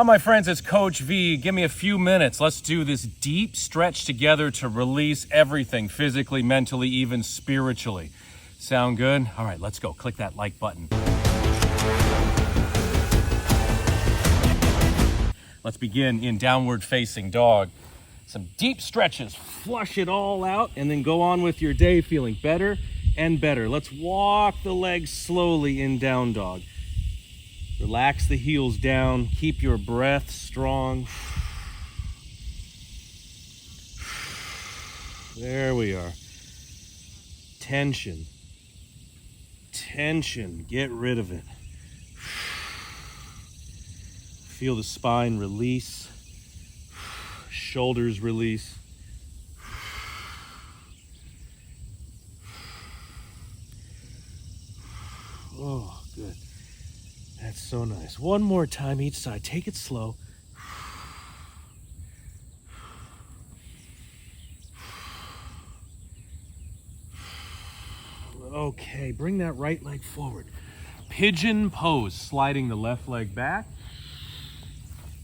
My friends, it's Coach V. Give me a few minutes. Let's do this deep stretch together to release everything, physically, mentally, even spiritually. Sound good? All right, let's go. Click that like button. Let's begin in downward facing dog. Some deep stretches, flush it all out, and then go on with your day feeling better and better. Let's walk the legs slowly in down dog. Relax the heels down, keep your breath strong. There we are. Tension, get rid of it. Feel the spine release, shoulders release. Oh, good. That's so nice. One more time each side. Take it slow. Okay, bring that right leg forward. Pigeon pose, sliding the left leg back.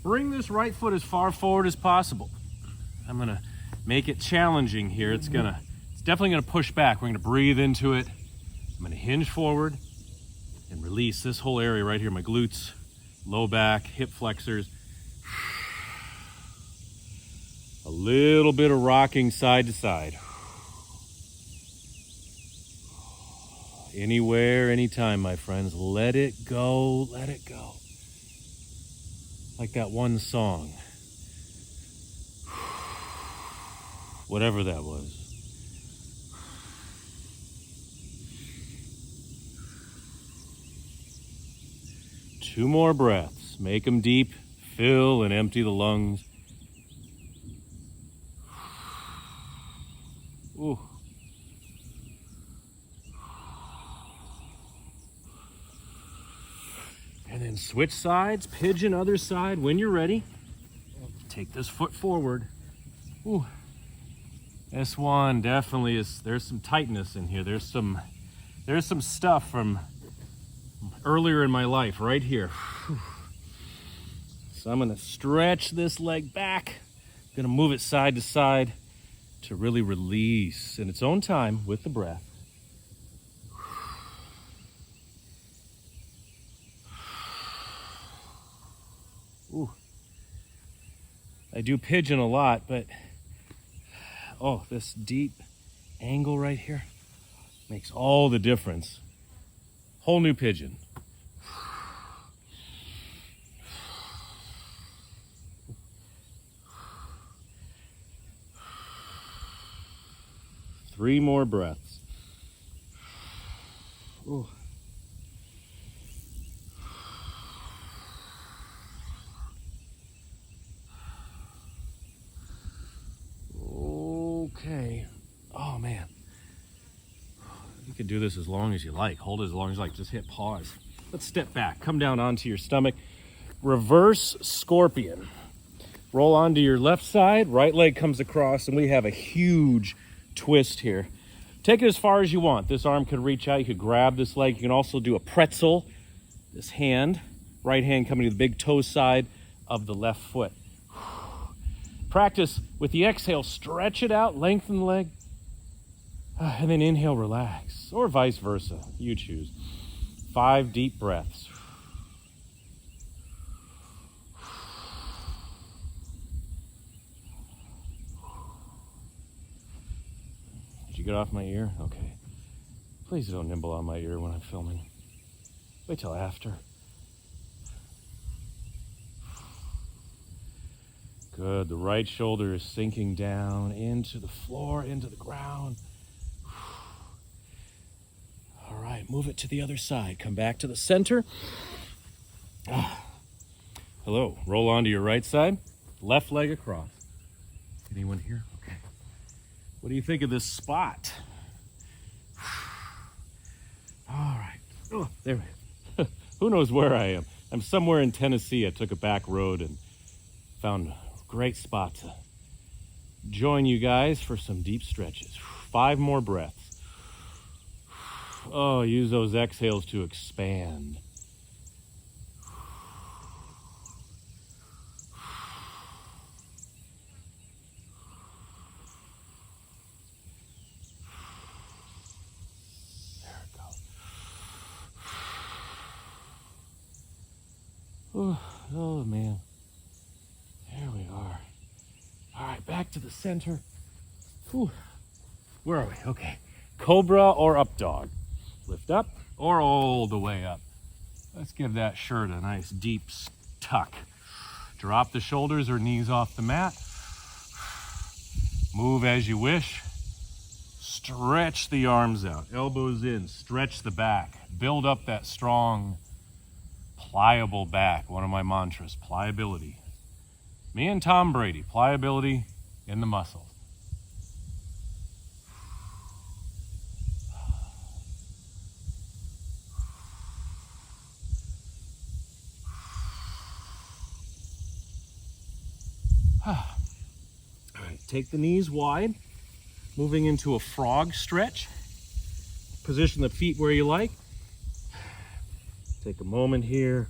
Bring this right foot as far forward as possible. I'm gonna make it challenging here. It's definitely gonna push back. We're gonna breathe into it. I'm gonna hinge forward and release this whole area right here, my glutes, low back, hip flexors. A little bit of rocking side to side. Anywhere, anytime, my friends. Let it go, let it go. Like that one song. Whatever that was. Two more breaths. Make them deep. Fill and empty the lungs. Ooh. And then switch sides. Pigeon other side. When you're ready, take this foot forward. Ooh. This one definitely is, there's some tightness in here. There's some stuff from earlier in my life right here. So I'm gonna stretch this leg back. I'm gonna move it side to side to really release in its own time with the breath. Ooh. I do pigeon a lot, but oh, this deep angle right here makes all the difference. Whole new pigeon. Three more breaths. Ooh. Okay. Oh man. You can do this as long as you like. Hold it as long as you like. Just hit pause. Let's step back. Come down onto your stomach. Reverse scorpion. Roll onto your left side. Right leg comes across, and we have a huge twist here. Take it as far as you want. This arm could reach out. You could grab this leg. You can also do a pretzel. This hand, right hand coming to the big toe side of the left foot. Practice with the exhale. Stretch it out. Lengthen the leg. And then inhale, relax. Or vice versa. You choose. 5 deep breaths. Did you get off my ear? Okay. Please don't nibble on my ear when I'm filming. Wait till after. Good. The right shoulder is sinking down into the floor, into the ground. All right, move it to the other side. Come back to the center. Hello. Roll onto your right side. Left leg across. Anyone here? Okay. What do you think of this spot? All right. Oh, there. Who knows where I am? I'm somewhere in Tennessee. I took a back road and found a great spot to join you guys for some deep stretches. 5 more breaths. Oh, use those exhales to expand. Oh, man. There we are. All right, back to the center. Whew. Where are we? Okay. Cobra or up dog. Lift up or all the way up. Let's give that shirt a nice deep tuck. Drop the shoulders or knees off the mat. Move as you wish. Stretch the arms out, elbows in, stretch the back. Build up that strong, pliable back. One of my mantras, pliability. Me and Tom Brady, pliability in the muscles. All right, take the knees wide, moving into a frog stretch. Position the feet where you like. Take a moment here.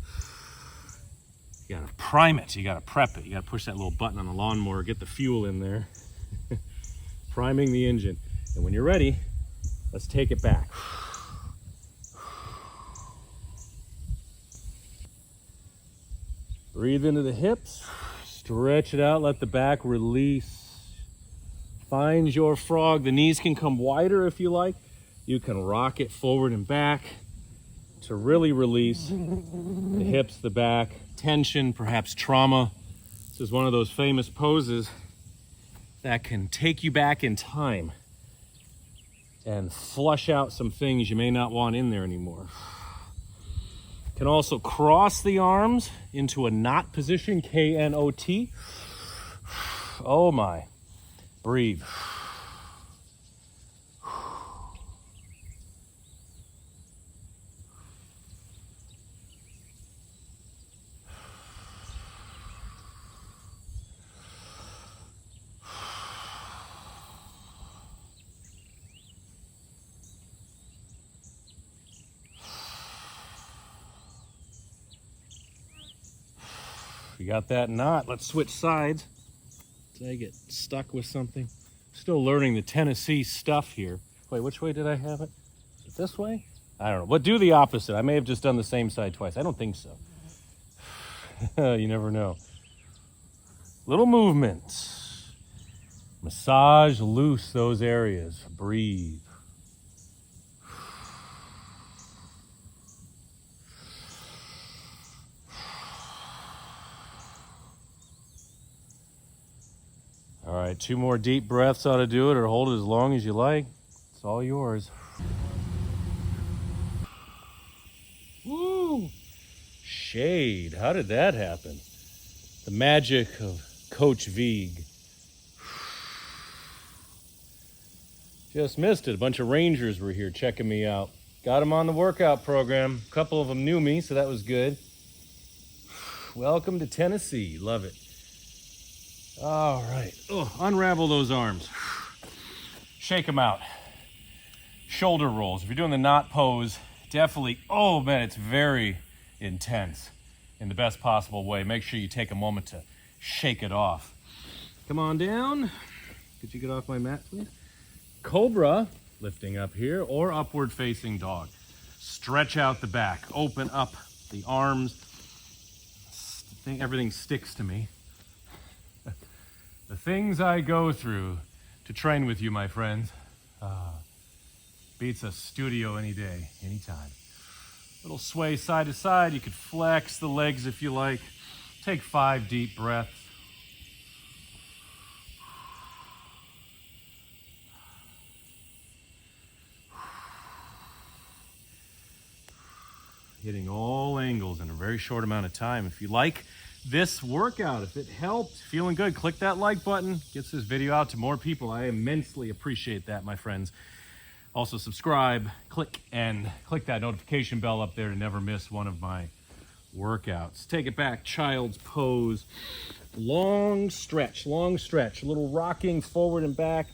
You gotta prime it, you gotta prep it. You gotta push that little button on the lawnmower, get the fuel in there. Priming the engine. And when you're ready, let's take it back. Breathe into the hips. Stretch it out, let the back release. Find your frog. The knees can come wider if you like. You can rock it forward and back to really release the hips, the back, tension, perhaps trauma. This is one of those famous poses that can take you back in time and flush out some things you may not want in there anymore. Can also cross the arms into a knot position, K-N-O-T. Oh my. Breathe. You got that knot, let's switch sides. Did I get stuck with something? Still learning the Tennessee stuff here. Wait, which way did I have it? Is it this way? I don't know. But do the opposite. I may have just done the same side twice. I don't think so. You never know. Little movements. Massage loose those areas. Breathe. All right, 2 more deep breaths ought to do it, or hold it as long as you like. It's all yours. Woo! Shade. How did that happen? The magic of Coach Vigue. Just missed it. A bunch of Rangers were here checking me out. Got them on the workout program. A couple of them knew me, so that was good. Welcome to Tennessee. Love it. All right. Oh, unravel those arms. Shake them out. Shoulder rolls. If you're doing the knot pose, definitely, oh man, it's very intense in the best possible way. Make sure you take a moment to shake it off. Come on down. Could you get off my mat, please? Cobra, lifting up here, or upward facing dog. Stretch out the back. Open up the arms. I think everything sticks to me. The things I go through to train with you, my friends, beats a studio any day, anytime. Little sway side to side. You could flex the legs if you like. Take 5 deep breaths. Hitting all angles in a very short amount of time. If you like this workout, if it helped, feeling good, click that like button. Gets this video out to more people. I immensely appreciate that, my friends. Also subscribe, click that notification bell up there to never miss one of my workouts. Take it back, child's pose. Long stretch, a little rocking forward and back.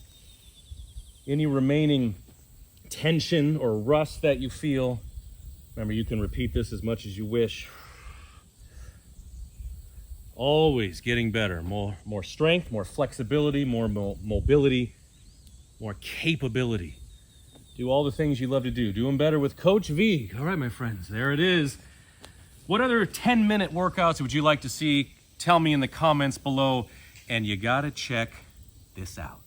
Any remaining tension or rust that you feel, remember, you can repeat this as much as you wish. Always getting better. More strength, more flexibility, more mobility, more capability. Do all the things you love to do. Do them better with Coach V. All right, my friends, there it is. What other 10-minute workouts would you like to see? Tell me in the comments below. And you gotta check this out.